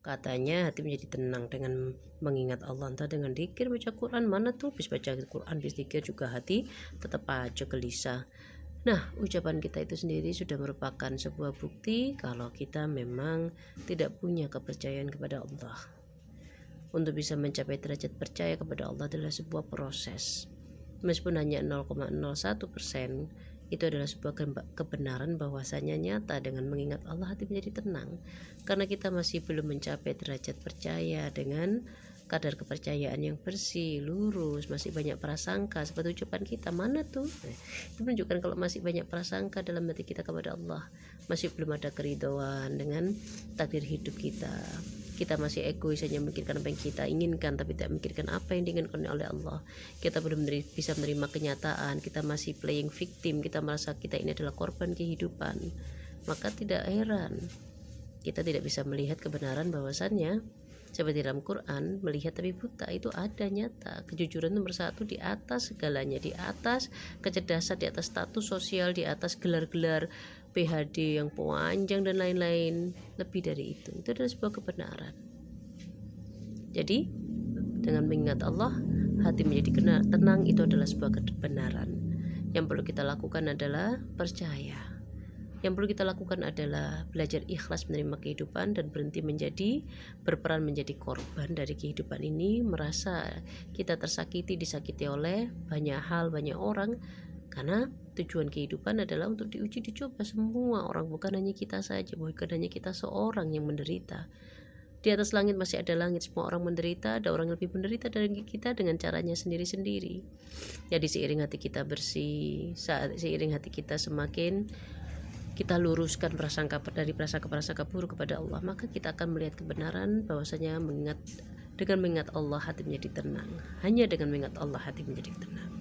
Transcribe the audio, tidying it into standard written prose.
Katanya hati menjadi tenang dengan mengingat Allah, entah dengan zikir, baca Quran. Mana tuh habis baca Quran, habis zikir juga hati tetap aja gelisah. Nah, ucapan kita itu sendiri sudah merupakan sebuah bukti kalau kita memang tidak punya kepercayaan kepada Allah. Untuk bisa mencapai derajat percaya kepada Allah adalah sebuah proses. Meskipun hanya 0,01%, itu adalah sebuah kebenaran bahwasanya nyata dengan mengingat Allah hati menjadi tenang. Karena kita masih belum mencapai derajat percaya dengan kadar kepercayaan yang bersih, lurus, masih banyak prasangka seperti ucapan kita. Mana tuh? Itu menunjukkan kalau masih banyak prasangka dalam hati kita kepada Allah, masih belum ada keridhaan dengan takdir hidup kita. Kita masih egois, hanya memikirkan apa yang kita inginkan tapi tidak memikirkan apa yang diinginkan oleh Allah. Kita belum bisa menerima kenyataan, kita masih playing victim, kita merasa kita ini adalah korban kehidupan. Maka tidak heran kita tidak bisa melihat kebenaran bahwasannya seperti dalam Quran, melihat tapi buta itu ada nyata. Kejujuran nomor 1 di atas segalanya, di atas kecerdasan, di atas status sosial, di atas gelar-gelar PhD yang panjang dan lain-lain. Lebih dari itu adalah sebuah kebenaran. Jadi dengan mengingat Allah hati menjadi tenang, itu adalah sebuah kebenaran. Yang perlu kita lakukan adalah percaya. Yang perlu kita lakukan adalah belajar ikhlas menerima kehidupan dan berhenti berperan menjadi korban dari kehidupan ini, merasa kita tersakiti, disakiti oleh banyak hal, banyak orang. Karena tujuan kehidupan adalah untuk diuji, dicoba semua orang, bukan hanya kita saja, bukan hanya kita seorang yang menderita. Di atas langit masih ada langit, semua orang menderita, ada orang yang lebih menderita dari kita dengan caranya sendiri-sendiri. Jadi seiring hati kita bersih, seiring hati kita semakin kita luruskan prasangka buruk kepada Allah, maka kita akan melihat kebenaran bahwasanya dengan mengingat Allah hati menjadi tenang. Hanya dengan mengingat Allah hati menjadi tenang.